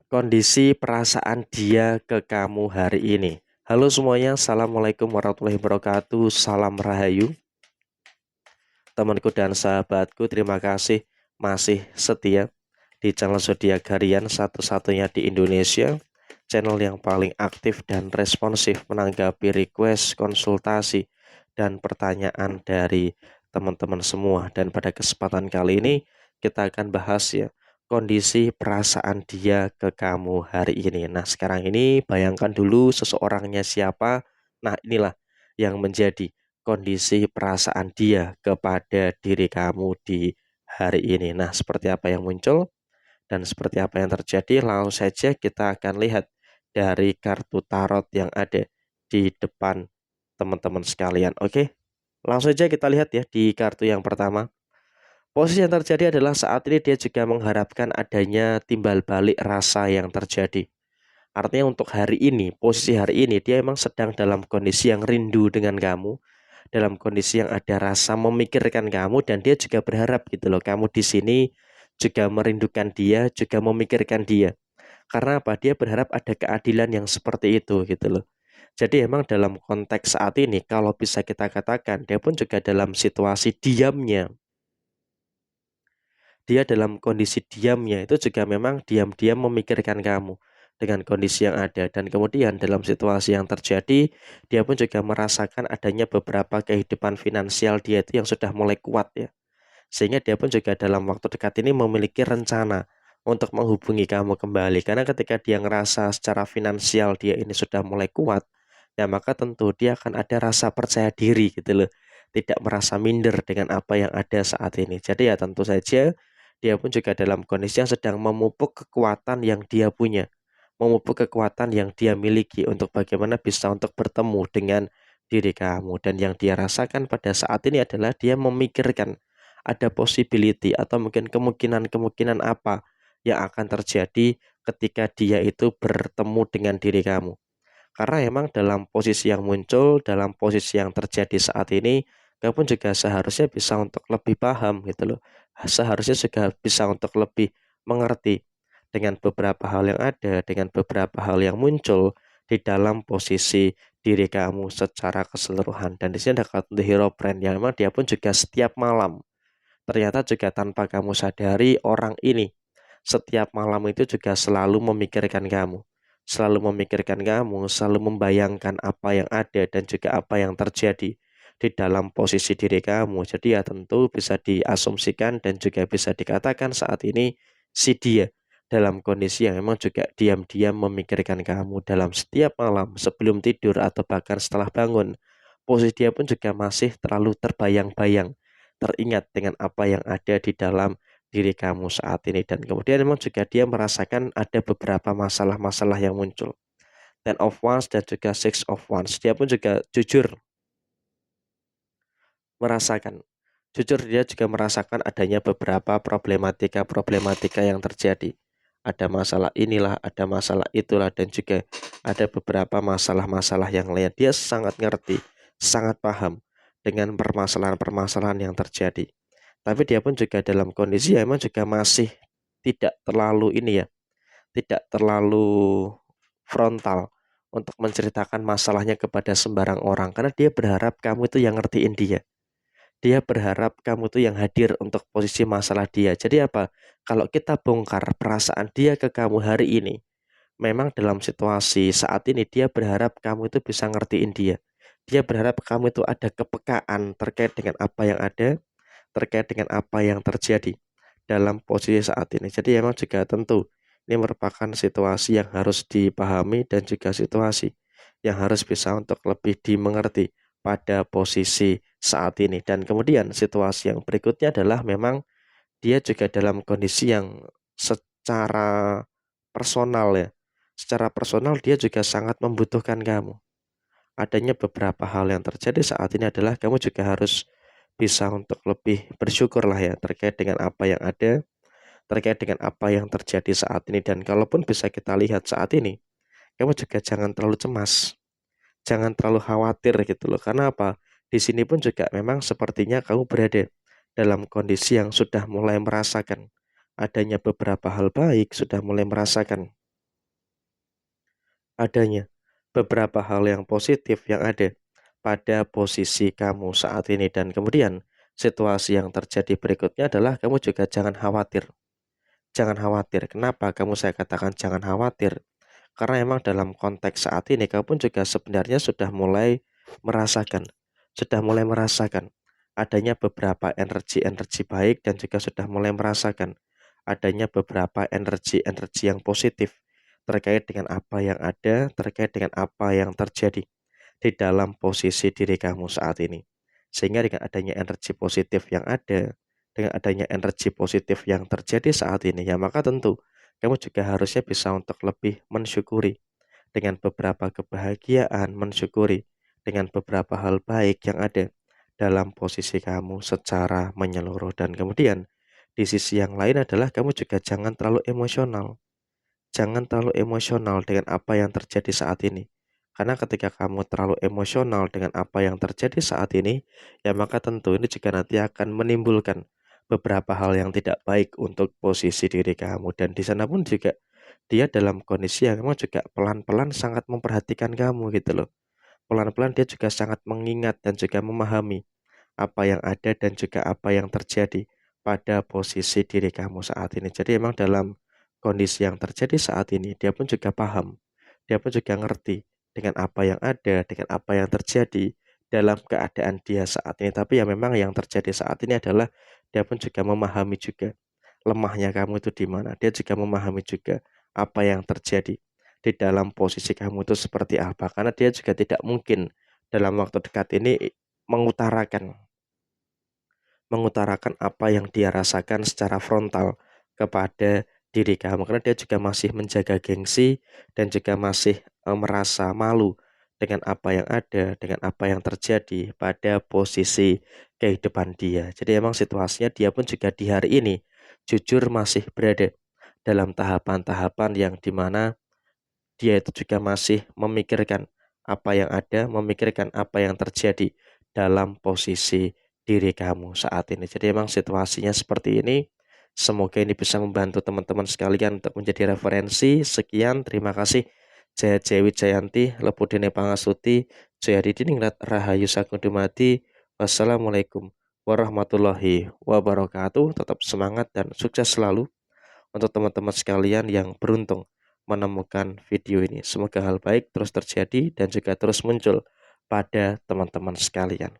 Kondisi perasaan dia ke kamu hari ini. Halo semuanya, Assalamualaikum warahmatullahi wabarakatuh. Salam Rahayu, temanku dan sahabatku. Terima kasih masih setia di channel Zodiak Harian, satu-satunya di Indonesia. Channel yang paling aktif dan responsif menanggapi request, konsultasi, dan pertanyaan dari teman-teman semua. Dan pada kesempatan kali ini kita akan bahas ya kondisi perasaan dia ke kamu hari ini. Nah, sekarang ini bayangkan dulu seseorangnya siapa. Nah, inilah yang menjadi kondisi perasaan dia kepada diri kamu di hari ini. Nah, seperti apa yang muncul dan seperti apa yang terjadi, langsung saja kita akan lihat dari kartu tarot yang ada di depan teman-teman sekalian. Oke, langsung saja kita lihat ya di kartu yang pertama. Posisi yang terjadi adalah saat ini dia juga mengharapkan adanya timbal balik rasa yang terjadi. Artinya untuk hari ini, posisi hari ini dia emang sedang dalam kondisi yang rindu dengan kamu, dalam kondisi yang ada rasa memikirkan kamu, dan dia juga berharap gitu loh, kamu di sini juga merindukan dia, juga memikirkan dia. Karena apa? Dia berharap ada keadilan yang seperti itu gitu loh. Jadi emang dalam konteks saat ini, kalau bisa kita katakan, dia pun juga dalam situasi diamnya. Dia dalam kondisi diamnya itu juga memang diam-diam memikirkan kamu dengan kondisi yang ada. Dan kemudian dalam situasi yang terjadi, dia pun juga merasakan adanya beberapa kehidupan finansial dia itu yang sudah mulai kuat ya. Sehingga dia pun juga dalam waktu dekat ini memiliki rencana untuk menghubungi kamu kembali. Karena ketika dia ngerasa secara finansial dia ini sudah mulai kuat, ya maka tentu dia akan ada rasa percaya diri gitu loh. Tidak merasa minder dengan apa yang ada saat ini. Jadi ya tentu saja dia pun juga dalam kondisi yang sedang memupuk kekuatan yang dia punya. Memupuk kekuatan yang dia miliki untuk bagaimana bisa untuk bertemu dengan diri kamu. Dan yang dia rasakan pada saat ini adalah dia memikirkan ada possibility atau mungkin kemungkinan-kemungkinan apa yang akan terjadi ketika dia itu bertemu dengan diri kamu. Karena emang dalam posisi yang muncul, dalam posisi yang terjadi saat ini, kamu pun juga seharusnya bisa untuk lebih paham gitu loh. Seharusnya juga bisa untuk lebih mengerti dengan beberapa hal yang ada, dengan beberapa hal yang muncul di dalam posisi diri kamu secara keseluruhan. Dan di sini ada kartu The Hero Brand yang memang dia pun juga setiap malam ternyata juga tanpa kamu sadari orang ini setiap malam itu juga selalu memikirkan kamu. Selalu memikirkan kamu, selalu membayangkan apa yang ada dan juga apa yang terjadi di dalam posisi diri kamu. Jadi ya tentu bisa diasumsikan dan juga bisa dikatakan saat ini si dia dalam kondisi yang memang juga diam-diam memikirkan kamu dalam setiap malam sebelum tidur atau bahkan setelah bangun. Posisi dia pun juga masih terlalu terbayang-bayang, teringat dengan apa yang ada di dalam diri kamu saat ini. Dan kemudian memang juga dia merasakan ada beberapa masalah-masalah yang muncul. Ten of Wands dan juga Six of Wands. Dia pun juga merasakan. Jujur dia juga merasakan adanya beberapa problematika-problematika yang terjadi. Ada masalah inilah, ada masalah itulah, dan juga ada beberapa masalah-masalah yang lain. Dia sangat ngerti, sangat paham dengan permasalahan-permasalahan yang terjadi. Tapi dia pun juga dalam kondisi yang emang juga masih tidak terlalu ini ya, tidak terlalu frontal untuk menceritakan masalahnya kepada sembarang orang. Karena dia berharap kamu itu yang ngertiin dia. Dia berharap kamu tuh yang hadir untuk posisi masalah dia. Jadi apa? Kalau kita bongkar perasaan dia ke kamu hari ini, memang dalam situasi saat ini dia berharap kamu itu bisa ngertiin dia. Dia berharap kamu itu ada kepekaan terkait dengan apa yang ada, terkait dengan apa yang terjadi dalam posisi saat ini. Jadi memang juga tentu ini merupakan situasi yang harus dipahami dan juga situasi yang harus bisa untuk lebih dimengerti pada posisi saat ini. Dan kemudian situasi yang berikutnya adalah memang dia juga dalam kondisi yang secara personal ya. Secara personal dia juga sangat membutuhkan kamu. Adanya beberapa hal yang terjadi saat ini adalah kamu juga harus bisa untuk lebih bersyukur lah ya terkait dengan apa yang ada, terkait dengan apa yang terjadi saat ini. Dan kalaupun bisa kita lihat saat ini, kamu juga jangan terlalu cemas, jangan terlalu khawatir gitu loh. Karena apa? Di sini pun juga memang sepertinya kamu berada dalam kondisi yang sudah mulai merasakan adanya beberapa hal baik, sudah mulai merasakan adanya beberapa hal yang positif yang ada pada posisi kamu saat ini, dan kemudian situasi yang terjadi berikutnya adalah kamu juga jangan khawatir. Jangan khawatir. Kenapa saya katakan jangan khawatir? Karena emang dalam konteks saat ini kamu pun juga sebenarnya merasakan sudah mulai merasakan adanya beberapa energi-energi baik, dan juga sudah mulai merasakan adanya beberapa energi-energi yang positif terkait dengan apa yang ada, terkait dengan apa yang terjadi di dalam posisi diri kamu saat ini. Sehingga dengan adanya energi positif yang ada, dengan adanya energi positif yang terjadi saat ini, ya maka tentu kamu juga harusnya bisa untuk lebih mensyukuri dengan beberapa kebahagiaan, mensyukuri dengan beberapa hal baik yang ada dalam posisi kamu secara menyeluruh. Dan kemudian di sisi yang lain adalah kamu juga jangan terlalu emosional. Jangan terlalu emosional dengan apa yang terjadi saat ini. Karena ketika kamu terlalu emosional dengan apa yang terjadi saat ini, ya maka tentu ini juga nanti akan menimbulkan beberapa hal yang tidak baik untuk posisi diri kamu. Dan di sana pun juga dia dalam kondisi yang memang juga pelan-pelan sangat memperhatikan kamu gitu loh. Pelan-pelan dia juga sangat mengingat dan juga memahami apa yang ada dan juga apa yang terjadi pada posisi diri kamu saat ini. Jadi emang dalam kondisi yang terjadi saat ini, dia pun juga paham, dia pun juga ngerti dengan apa yang ada, dengan apa yang terjadi dalam keadaan dia saat ini. Tapi ya memang yang terjadi saat ini adalah dia pun juga memahami juga lemahnya kamu itu di mana. Dia juga memahami juga apa yang terjadi di dalam posisi kamu itu seperti apa. Karena dia juga tidak mungkin dalam waktu dekat ini mengutarakan mengutarakan apa yang dia rasakan secara frontal kepada diri kamu, karena dia juga masih menjaga gengsi dan juga masih merasa malu dengan apa yang ada, dengan apa yang terjadi pada posisi kehidupan dia. Jadi emang situasinya dia pun juga di hari ini jujur masih berada dalam tahapan-tahapan yang dimana dia itu juga masih memikirkan apa yang ada, memikirkan apa yang terjadi dalam posisi diri kamu saat ini. Jadi emang situasinya seperti ini. Semoga ini bisa membantu teman-teman sekalian untuk menjadi referensi. Sekian, terima kasih. Jaya Dewi Jayanti, Lepudene Pangasuti, Jaya Didiningrat Rahayu Sakundumati. Wassalamualaikum warahmatullahi wabarakatuh. Tetap semangat dan sukses selalu untuk teman-teman sekalian yang beruntung menemukan video ini. Semoga hal baik terus terjadi dan juga terus muncul pada teman-teman sekalian.